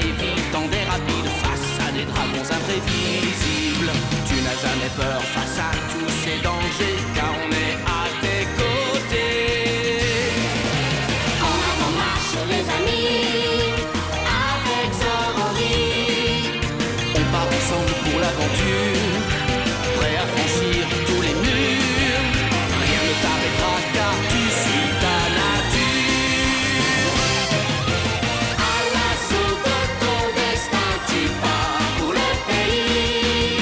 évitant des rapides face à des dragons imprévisibles. Tu n'as jamais peur face à tous ces dangers, car on est à tes côtés. En avant marche les amis, avec Zorori. On part ensemble pour l'aventure, prêt à franchir tous les murs. Rien ne t'arrêtera car tu suis ta nature. À l'assaut de ton destin, tu pars pour le pays.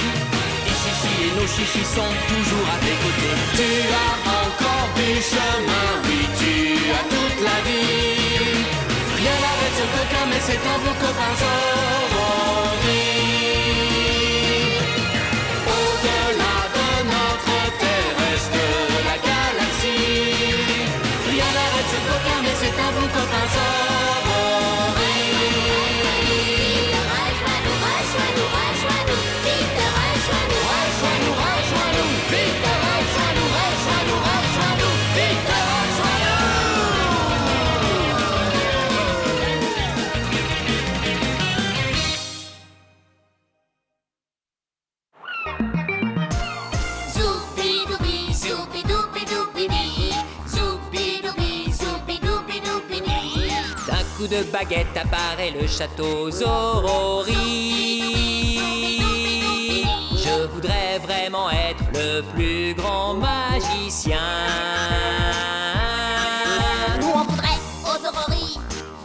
Et Chichi et nos chichis sont toujours à tes côtés. Tu as encore du chemin, oui, tu as toute la vie. Rien n'arrête ce coquin, mais c'est un beau copain Zorori. Au-delà de notre terrestre, la galaxie. Rien n'arrête ce coquin, mais c'est un beau copain Zorori. Rejoins-nous, rejoins-nous, rejoins-nous. Vite, rejoins-nous, rejoins-nous, rejoins-nous. Vite, rejoins-nous, rejoins-nous, rejoins-nous. Vite, rejoins-nous. Zoubi-doubi, zoubi-doubi-doubi-di. Zoubi-doubi, zoubi-doubi-doubi-di. D'un coup de baguette apparaît le château Zorori. Je voudrais vraiment être le plus grand magicien. Nous on voudrait aux Zorori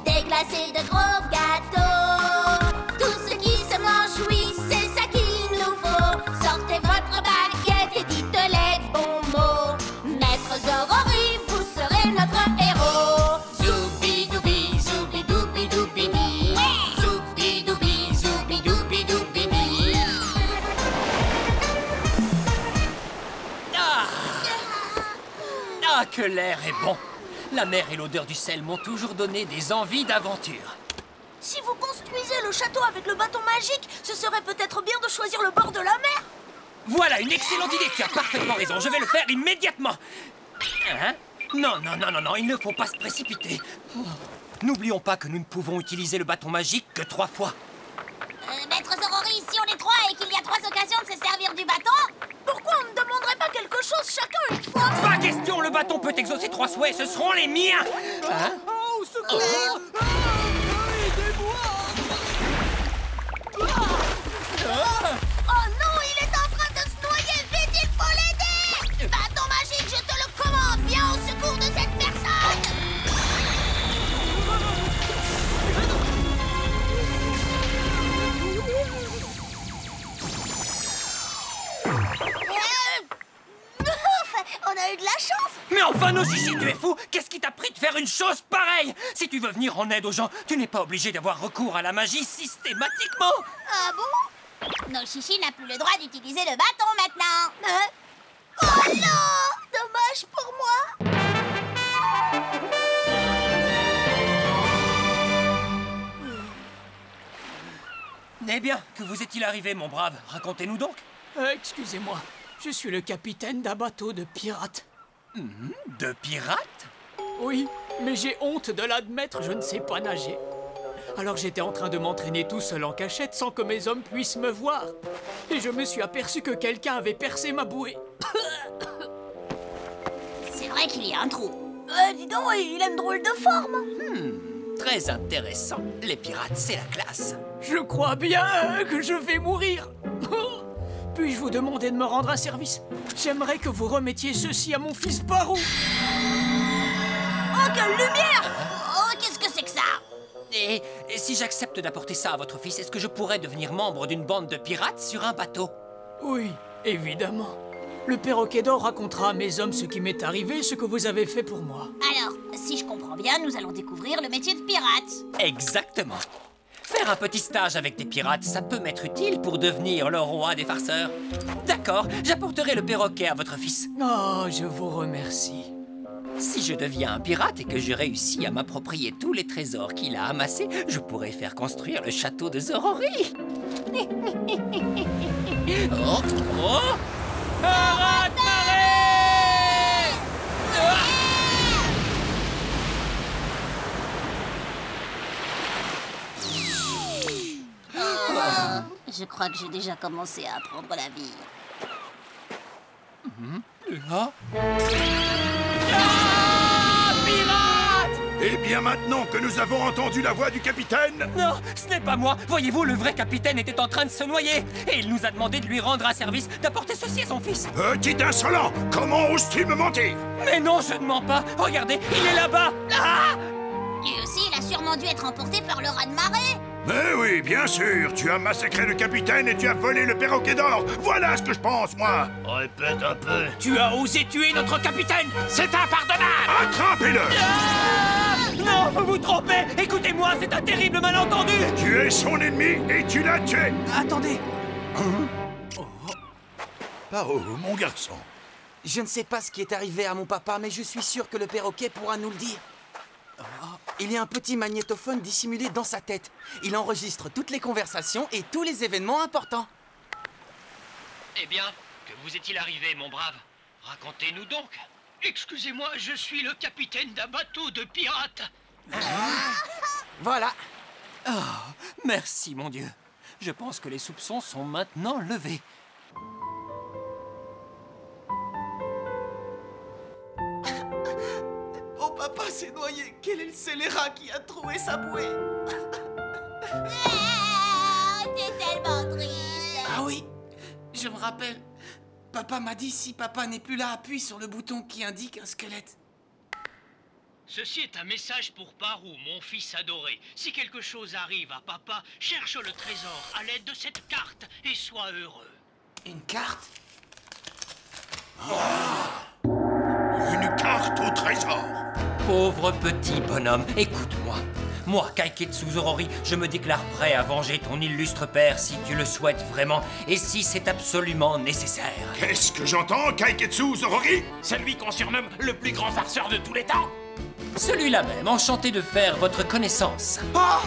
déglacer de gros gâteaux. Tout ce qui se mange, oui, c'est ça qu'il nous faut. Sortez votre baguette et dites les bons mots. Maître Zorori, vous serez notre héros. Zoubi-doubi, zoubi-doubi-doubi-di. Zoubi-doubi, zoubi-doubi-doubi-di. Ah, que l'air est bon! La mer et l'odeur du sel m'ont toujours donné des envies d'aventure. Si vous construisez le château avec le bâton magique, ce serait peut-être bien de choisir le bord de la mer. Voilà une excellente idée, tu as parfaitement raison, je vais le faire immédiatement. Hein? Non, non, non, non, non, il ne faut pas se précipiter. N'oublions pas que nous ne pouvons utiliser le bâton magique que 3 fois. Maître Zorori, si on est 3 et qu'il y a 3 occasions de se servir du bâton, Pourquoi on ne demanderait pas quelque chose chacun une fois? Pas question, le bâton peut exaucer 3 souhaits, ce seront les miens. Hein? Oh, secours! Oh non, il est en train de se noyer! Vite, il faut l'aider! Bâton magique, je te le commande! Viens au secours de cette personne! On a eu de la chance! Mais enfin, nos chichis, tu es fou? Qu'est-ce qui t'a pris de faire une chose pareille? Si tu veux venir en aide aux gens, tu n'es pas obligé d'avoir recours à la magie systématiquement. ah bon? Nos chichis n'a plus le droit d'utiliser le bâton maintenant. Oh non! Dommage pour moi! Eh bien, que vous est-il arrivé, mon brave? Racontez-nous donc. Excusez-moi, je suis le capitaine d'un bateau de pirates. De pirates? Oui, mais j'ai honte de l'admettre, je ne sais pas nager. Alors j'étais en train de m'entraîner tout seul en cachette sans que mes hommes puissent me voir. Et je me suis aperçu que quelqu'un avait percé ma bouée. C'est vrai qu'il y a un trou. Dis donc, il a une drôle de forme! Très intéressant. Les pirates, c'est la classe. Je crois bien que je vais mourir. Puis-je vous demander de me rendre un service? J'aimerais que vous remettiez ceci à mon fils Barou. Oh, quelle lumière! Oh, qu'est-ce que c'est que ça? Et si j'accepte d'apporter ça à votre fils, est-ce que je pourrais devenir membre d'une bande de pirates sur un bateau? Oui, évidemment. Le perroquet d'or racontera à mes hommes ce qui m'est arrivé, ce que vous avez fait pour moi. Alors, si je comprends bien, nous allons découvrir le métier de pirate. Exactement. Faire un petit stage avec des pirates, ça peut m'être utile pour devenir le roi des farceurs. D'accord, j'apporterai le perroquet à votre fils. Oh, je vous remercie. Si je deviens un pirate et que je réussis à m'approprier tous les trésors qu'il a amassés, je pourrai faire construire le château de Zorori. Oh, oh. Pirate marée! Je crois que j'ai déjà commencé à apprendre la vie. Ah, pirate! Eh bien, maintenant que nous avons entendu la voix du capitaine, Non, ce n'est pas moi. Voyez-vous, le vrai capitaine était en train de se noyer. Et il nous a demandé de lui rendre un service, d'apporter ceci à son fils. petit insolent, comment oses-tu me mentir? Mais non, je ne mens pas. Regardez, il est là-bas. Ah! Lui aussi, il a sûrement dû être emporté par le raz-de-marée. Mais oui, bien sûr, tu as massacré le capitaine et tu as volé le perroquet d'or. Voilà ce que je pense, moi. Répète un peu. Tu as osé tuer notre capitaine. C'est impardonnable. Attrapez-le! Non, vous vous trompez. Écoutez-moi, c'est un terrible malentendu. Tu es son ennemi et tu l'as tué. Attendez, Paro, mon garçon. je ne sais pas ce qui est arrivé à mon papa, mais je suis sûr que le perroquet pourra nous le dire. Il y a un petit magnétophone dissimulé dans sa tête. Il enregistre toutes les conversations et tous les événements importants. Eh bien, que vous est-il arrivé, mon brave? Racontez-nous donc. Excusez-moi, je suis le capitaine d'un bateau de pirates. Voilà. Merci, mon Dieu. Je pense que les soupçons sont maintenant levés. Mon papa s'est noyé. Quel est le scélérat qui a trouvé sa bouée? C'est tellement triste. Ah oui, je me rappelle. Papa m'a dit si papa n'est plus là, appuie sur le bouton qui indique un squelette. Ceci est un message pour Parou, mon fils adoré. Si quelque chose arrive à papa, cherche le trésor à l'aide de cette carte et sois heureux. Une carte? Une carte au trésor. Pauvre petit bonhomme, écoute-moi. Moi, Kaiketsu Zorori, je me déclare prêt à venger ton illustre père si tu le souhaites vraiment et si c'est absolument nécessaire. Qu'est-ce que j'entends, Kaiketsu Zorori? Celui qu'on surnomme le plus grand farceur de tous les temps. Celui-là même, enchanté de faire votre connaissance. Oh,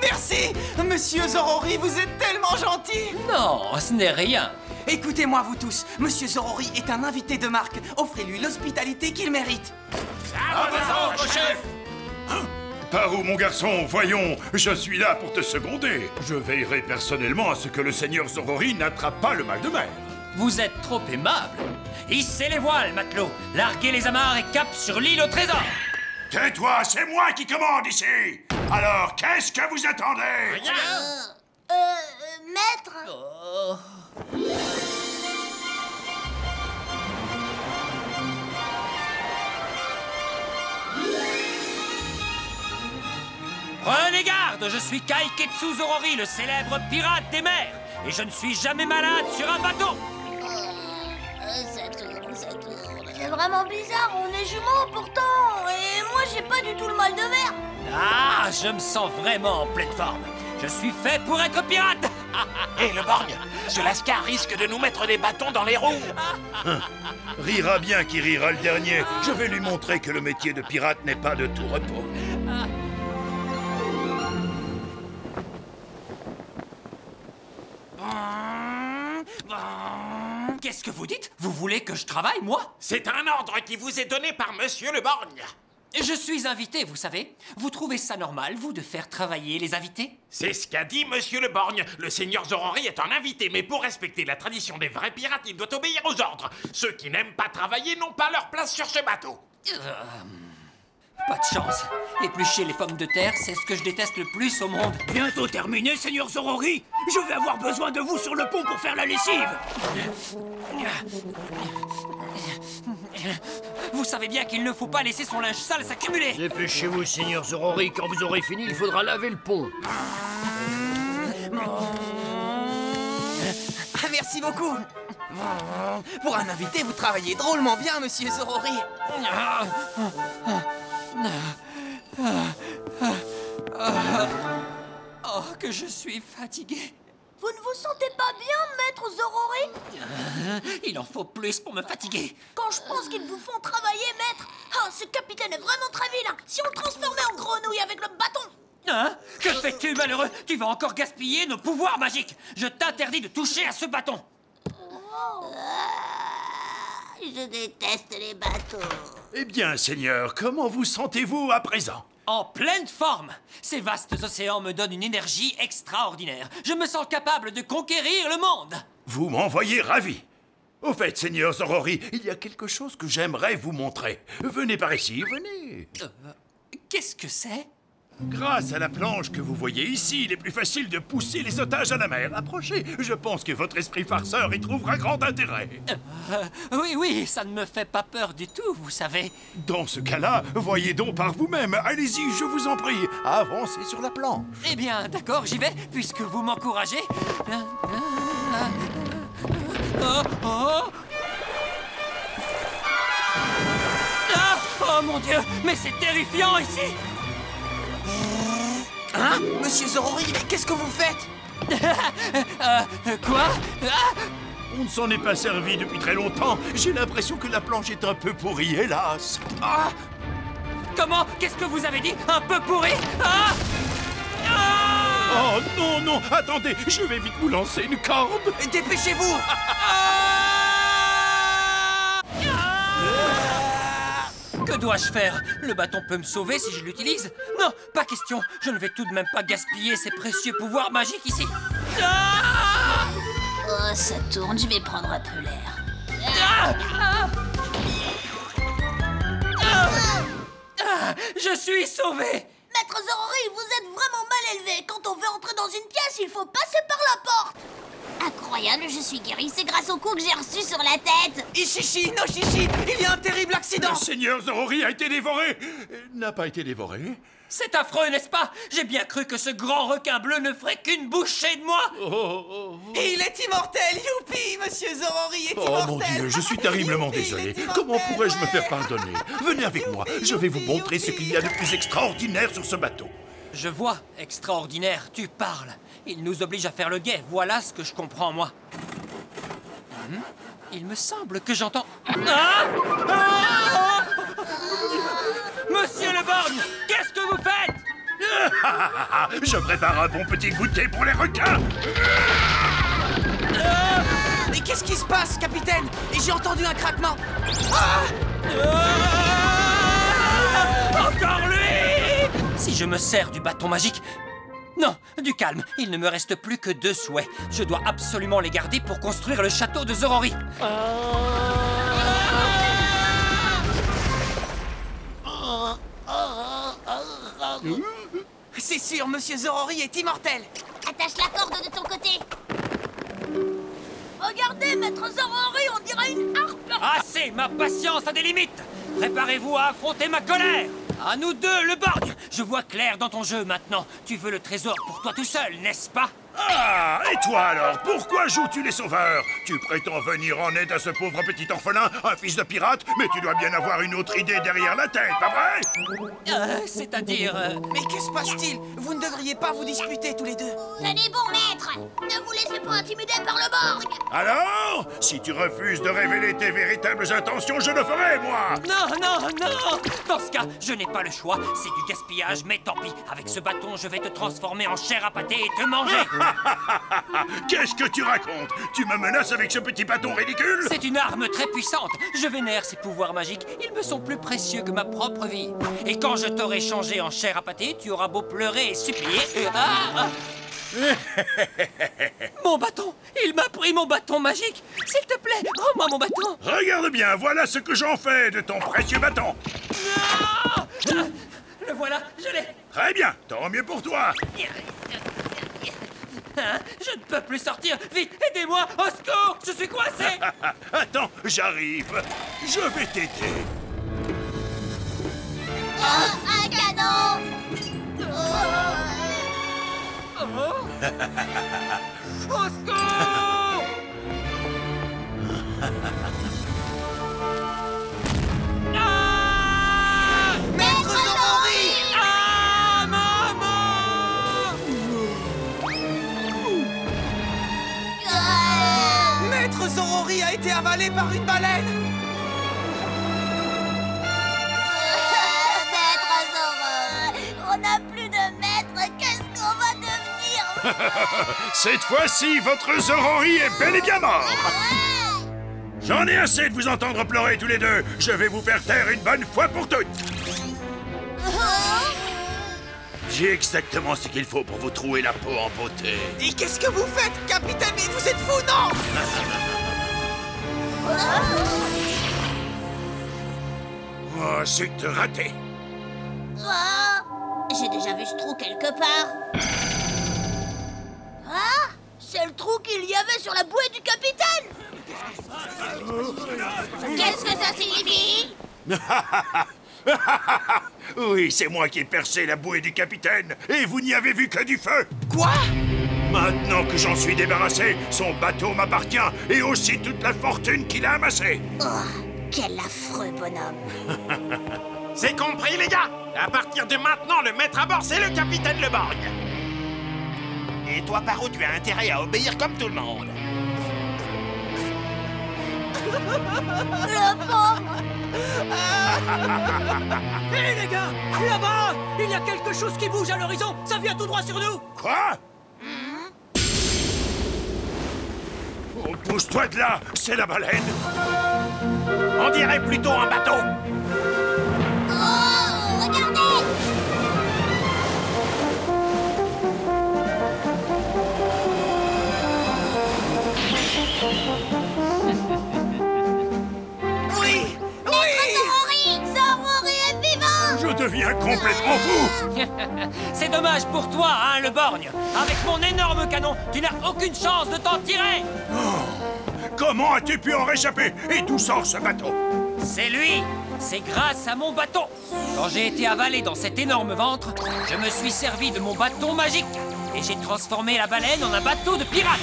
merci. Monsieur Zorori, vous êtes tellement gentil. Non, ce n'est rien. Écoutez-moi, vous tous. Monsieur Zorori est un invité de marque. Offrez-lui l'hospitalité qu'il mérite. chef. Parou, mon garçon, voyons, je suis là pour te seconder. Je veillerai personnellement à ce que le seigneur Zorori n'attrape pas le mal de mer. Vous êtes trop aimable. Hissez les voiles, matelot. Larguez les amarres et cap sur l'île au trésor. Tais-toi, c'est moi qui commande ici. Alors, qu'est-ce que vous attendez? Maître? Prenez garde, je suis Kaiketsu Zorori, le célèbre pirate des mers. Et je ne suis jamais malade sur un bateau. Ça tourne, ça tourne. C'est vraiment bizarre, on est jumeaux pourtant. Et moi, j'ai pas du tout le mal de mer. Ah, je me sens vraiment en pleine forme. Je suis fait pour être pirate. Hé, le borgne, ce lascar risque de nous mettre des bâtons dans les roues. Rira bien qui rira le dernier. Je vais lui montrer que le métier de pirate n'est pas de tout repos. Qu'est-ce que vous dites? Vous voulez que je travaille, moi? C'est un ordre qui vous est donné par monsieur le borgne. Je suis invité, vous savez. Vous trouvez ça normal, vous, de faire travailler les invités? C'est ce qu'a dit monsieur le borgne. Le seigneur Zorori est un invité, mais pour respecter la tradition des vrais pirates, il doit obéir aux ordres. Ceux qui n'aiment pas travailler n'ont pas leur place sur ce bateau. Pas de chance. Éplucher les pommes de terre, c'est ce que je déteste le plus au monde. Bientôt terminé, seigneur Zorori. Je vais avoir besoin de vous sur le pont pour faire la lessive. Vous savez bien qu'il ne faut pas laisser son linge sale s'accumuler. Dépêchez-vous, seigneur Zorori. Quand vous aurez fini, il faudra laver le pont. Ah, merci beaucoup. Pour un invité, vous travaillez drôlement bien, monsieur Zorori. Oh, que je suis fatigué. Vous ne vous sentez pas bien, maître Zorori? Il en faut plus pour me fatiguer. Quand je pense qu'ils vous font travailler, maître. Ah, ce capitaine est vraiment très vilain. Si on le transformait en grenouille avec le bâton. Hein? Que fais-tu, malheureux? Tu vas encore gaspiller nos pouvoirs magiques. Je t'interdis de toucher à ce bâton. Je déteste les bateaux. Eh bien, seigneur, comment vous sentez-vous à présent? En pleine forme. Ces vastes océans me donnent une énergie extraordinaire. Je me sens capable de conquérir le monde. Vous m'envoyez ravi. Au fait, Seigneur Zorori, il y a quelque chose que j'aimerais vous montrer. Venez par ici, venez. Qu'est-ce que c'est? Grâce à la planche que vous voyez ici, il est plus facile de pousser les otages à la mer. Approchez, je pense que votre esprit farceur y trouvera grand intérêt. Oui, ça ne me fait pas peur du tout, vous savez. Dans ce cas-là, voyez donc par vous-même. Allez-y, je vous en prie. Avancez sur la planche. Eh bien, d'accord, j'y vais, puisque vous m'encouragez. Oh mon Dieu, mais c'est terrifiant ici. Hein? Monsieur Zorori, mais qu'est-ce que vous faites? Quoi? On ne s'en est pas servi depuis très longtemps. J'ai l'impression que la planche est un peu pourrie, hélas. Ah! Comment? Qu'est-ce que vous avez dit? Un peu pourri? Oh non, non, attendez, je vais vite vous lancer une corde. Dépêchez-vous! Que dois-je faire? Le bâton peut me sauver si je l'utilise? Non, pas question. Je ne vais tout de même pas gaspiller ces précieux pouvoirs magiques ici. Oh, ça tourne, je vais prendre un peu l'air. Je suis sauvé! Maître Zorori, vous êtes vraiment mal élevé. Quand on veut entrer dans une pièce, il faut passer par la porte. Incroyable, je suis guérie, c'est grâce au coup que j'ai reçu sur la tête. Ishishi, no Shishi, il y a un terrible accident. Le Seigneur Zorori a été dévoré. N'a pas été dévoré? C'est affreux, n'est-ce pas? J'ai bien cru que ce grand requin bleu ne ferait qu'une bouchée de moi. Il est immortel, youpi, Monsieur Zorori est immortel. Oh mon Dieu, je suis terriblement désolé. Comment pourrais-je me faire pardonner? Venez avec moi, je vais vous montrer ce qu'il y a de plus extraordinaire sur ce bateau. Je vois, extraordinaire, tu parles. Il nous oblige à faire le guet, voilà ce que je comprends, moi. Il me semble que j'entends... Monsieur le borgne, qu'est-ce que vous faites? Je prépare un bon petit goûter pour les requins. Mais qu'est-ce qui se passe, capitaine? Et j'ai entendu un craquement. Encore lui! Si je me sers du bâton magique... Non, du calme, il ne me reste plus que 2 souhaits. Je dois absolument les garder pour construire le château de Zorori. C'est sûr, Monsieur Zorori est immortel. Attache la corde de ton côté. Regardez, Maître Zorori, on dirait une harpe. Assez, ma patience a des limites. Préparez-vous à affronter ma colère. À nous deux, le borgne. Je vois clair dans ton jeu maintenant. Tu veux le trésor pour toi tout seul, n'est-ce pas? Ah, et toi alors? Pourquoi joues-tu les sauveurs? Tu prétends venir en aide à ce pauvre petit orphelin, un fils de pirate, mais tu dois bien avoir une autre idée derrière la tête, pas vrai? C'est-à-dire... Mais que se passe-t-il? Vous ne devriez pas vous disputer tous les deux. Tenez bon, maître. Ne vous laissez pas intimider par le borgne. Alors, si tu refuses de révéler tes véritables intentions, je le ferai, moi. Non! Dans ce cas, je n'ai pas le choix. C'est du gaspillage, mais tant pis. Avec ce bâton, je vais te transformer en chair à pâté et te manger. Qu'est-ce que tu racontes? Tu me menaces avec ce petit bâton ridicule? C'est une arme très puissante. Je vénère ces pouvoirs magiques. Ils me sont plus précieux que ma propre vie. Et quand je t'aurai changé en chair à pâté, tu auras beau pleurer et supplier... Mon bâton! Il m'a pris mon bâton magique! S'il te plaît, rends-moi mon bâton! Regarde bien, voilà ce que j'en fais de ton précieux bâton! Non! Le voilà, je l'ai! Très bien, tant mieux pour toi! Je ne peux plus sortir! Vite, aidez-moi! Au secours! Je suis coincé! Attends, j'arrive! Je vais t'aider! Un canon. Au secours! Maître Zorori! Maître Zorori a été avalé par une baleine. Maître Zorori, on n'a plus de maître. Qu'est-ce qu'on va devenir? Cette fois-ci, votre Zorori est bel et bien mort! J'en ai assez de vous entendre pleurer tous les deux. Je vais vous faire taire une bonne fois pour toutes. J'ai exactement ce qu'il faut pour vous trouer la peau en beauté. Et qu'est-ce que vous faites, capitaine? Mais vous êtes fou, non? Oh, zut, raté. J'ai déjà vu ce trou quelque part. Ah, c'est le trou qu'il y avait sur la bouée du capitaine. Qu'est-ce que ça signifie? Oui, c'est moi qui ai percé la bouée du capitaine, et vous n'y avez vu que du feu. Quoi? Maintenant que j'en suis débarrassé, son bateau m'appartient, et aussi toute la fortune qu'il a amassée. Oh, quel affreux bonhomme. C'est compris, les gars? À partir de maintenant, le maître à bord, c'est le capitaine Le Borgne. Et toi, Parou, tu as intérêt à obéir comme tout le monde. Le pauvre. Hé les gars, là-bas, il y a quelque chose qui bouge à l'horizon. Ça vient tout droit sur nous. Quoi? Oh, pousse-toi de là, c'est la baleine. On dirait plutôt un bateau. Oh, regardez. Oui! Zorori est vivant. Je deviens complètement fou. C'est dommage pour toi, hein, le borgne. Avec mon énorme canon, tu n'as aucune chance de t'en tirer. Comment as-tu pu en réchapper? Et d'où sort ce bateau? C'est lui. C'est grâce à mon bâton. Quand j'ai été avalé dans cet énorme ventre, je me suis servi de mon bâton magique et j'ai transformé la baleine en un bateau de pirate.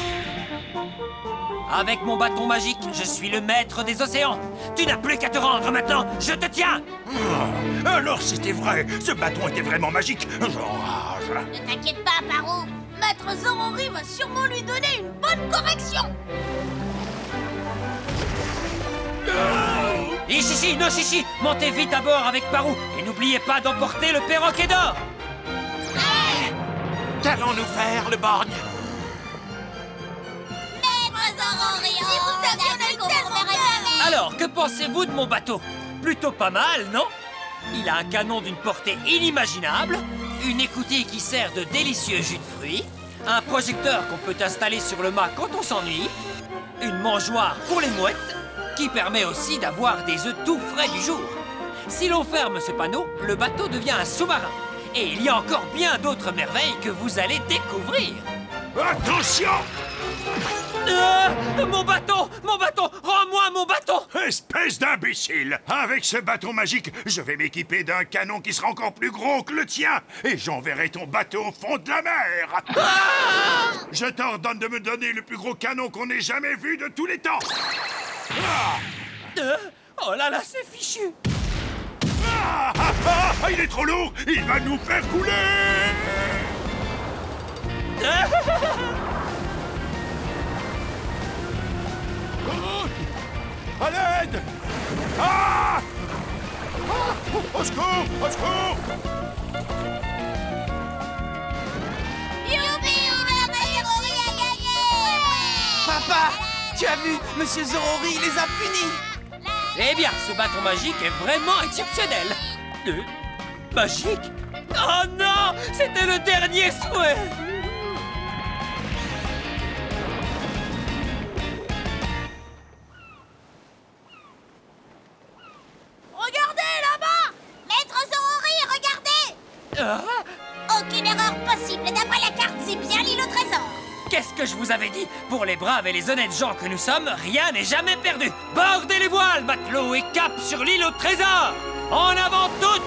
Avec mon bâton magique, je suis le maître des océans. Tu n'as plus qu'à te rendre maintenant, je te tiens. Oh, alors c'était vrai, ce bâton était vraiment magique. J'enrage. Ne t'inquiète pas, Parou. Maître Zorori va sûrement lui donner une bonne correction. Ishishi, no Shishi, montez vite à bord avec Parou et n'oubliez pas d'emporter le perroquet d'or. Qu'allons-nous faire, Le Borgne? Maître Zorori, si vous saviez qu'on vous reverrait jamais. Alors, que pensez-vous de mon bateau? Plutôt pas mal, non? Il a un canon d'une portée inimaginable, une écoutille qui sert de délicieux jus de fruits, un projecteur qu'on peut installer sur le mât quand on s'ennuie, une mangeoire pour les mouettes, qui permet aussi d'avoir des œufs tout frais du jour. Si l'on ferme ce panneau, le bateau devient un sous-marin. Et il y a encore bien d'autres merveilles que vous allez découvrir. Attention! Mon bateau! Mon bateau! Rends-moi mon bateau! Espèce d'imbécile! Avec ce bâton magique, je vais m'équiper d'un canon qui sera encore plus gros que le tien et j'enverrai ton bateau au fond de la mer! Je t'ordonne de me donner le plus gros canon qu'on ait jamais vu de tous les temps! Oh là là, c'est fichu! Il est trop lourd! Il va nous faire couler! À l'aide! Au secours! Au secours! Youpi, Zorori a gagné. Papa! Tu as vu? Monsieur Zorori les a punis! Eh bien, ce bâton magique est vraiment exceptionnel! Magique? Oh non! C'était le dernier souhait! Regardez là-bas! Maître Zorori, regardez! Aucune erreur possible. D'après la carte, c'est bien l'île au trésor. Qu'est-ce que je vous avais dit? Pour les braves et les honnêtes gens que nous sommes, rien n'est jamais perdu. Bordez les voiles, matelots, et cap sur l'île au trésor! En avant toutes!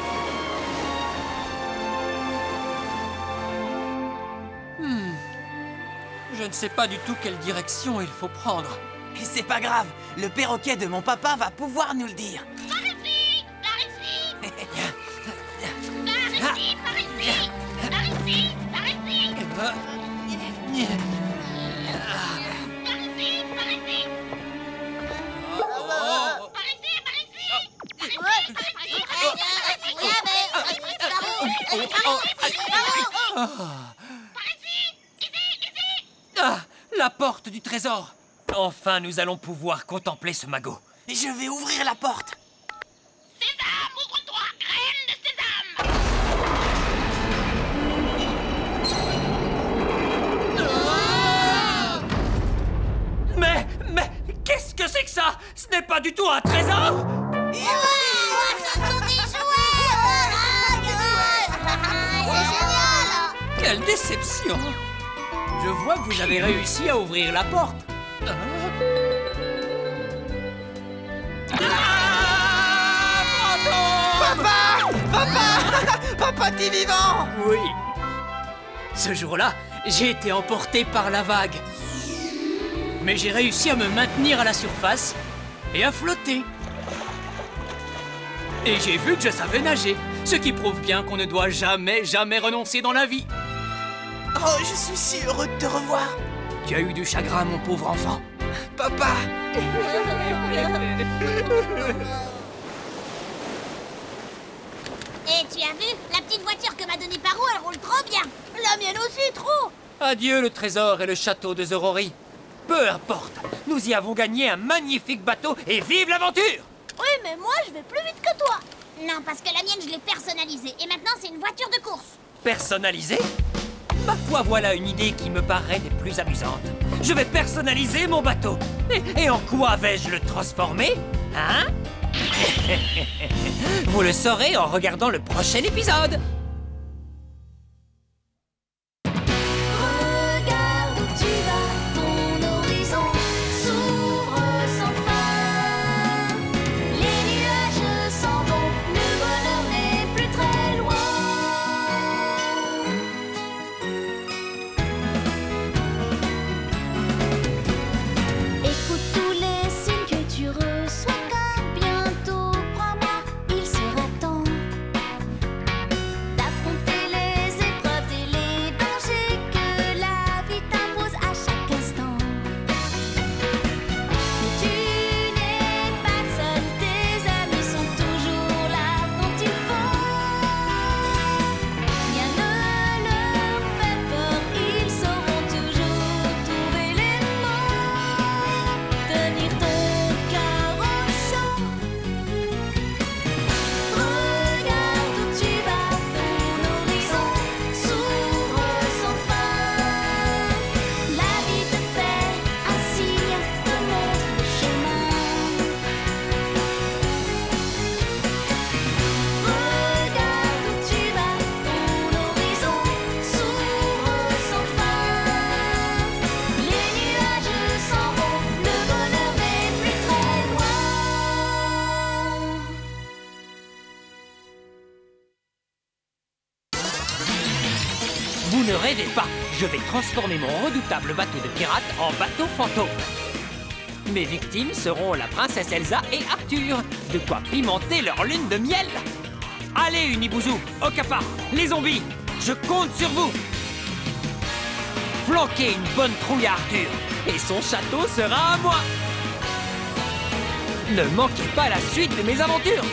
Je ne sais pas du tout quelle direction il faut prendre. Et c'est pas grave, le perroquet de mon papa va pouvoir nous le dire. Par ici! Par ici! Par ici! Par ici! Par ici! Par ici! Par ici! Par ici! Ah, la porte du trésor! Enfin, nous allons pouvoir contempler ce magot. Je vais ouvrir la porte. Sésame, ouvre-toi, reine de Sésame! n'est pas du tout un trésor! Ce sont des jouets. C'est génial. Quelle déception! Je vois que vous avez réussi à ouvrir la porte. Papa, t'es vivant! Oui. Ce jour-là, j'ai été emporté par la vague. Mais j'ai réussi à me maintenir à la surface et à flotter. Et j'ai vu que je savais nager, ce qui prouve bien qu'on ne doit jamais renoncer dans la vie. Oh, je suis si heureux de te revoir. Tu as eu du chagrin, mon pauvre enfant. Papa! Et tu as vu, la petite voiture que m'a donnée Parou, elle roule trop bien. La mienne aussi, trop. Adieu le trésor et le château de Zorori. Peu importe, nous y avons gagné un magnifique bateau et vive l'aventure! Oui, mais moi, je vais plus vite que toi. Non, parce que la mienne, je l'ai personnalisée. Et maintenant, c'est une voiture de course. Personnalisé? Ma foi, voilà une idée qui me paraît des plus amusantes. Je vais personnaliser mon bateau. Et en quoi vais-je le transformer? Hein? Vous le saurez en regardant le prochain épisode. Regarde où tu vas, ton horizon s'ouvre sans fin. Les nuages s'en vont, le bonheur n'est plus très loin. Écoute tous les signes que tu reçois, car bientôt, crois-moi, il sera temps d'affronter les épreuves et les dangers que la vie t'impose à chaque instant. Mais tu n'es pas seul, tes amis sont toujours là quand il faut. Rien ne leur fait peur, ils sauront toujours trouver les mots, tenir ton cœur au chaud. Regarde où tu vas, ton horizon s'ouvre sans fin. La vie te fait un signe, te montre le chemin. Regarde où tu vas, ton horizon s'ouvre sans fin. Les nuages s'en vont, le bonheur n'est plus très loin. Vous ne rêvez pas, je vais transformer mon redoutable bateau de pirate en bateau fantôme. Mes victimes seront la princesse Elsa et Arthur, de quoi pimenter leur lune de miel. Allez Unibouzou, Okapa, les zombies, je compte sur vous. Flanquez une bonne trouille à Arthur, et son château sera à moi. Ne manquez pas la suite de mes aventures.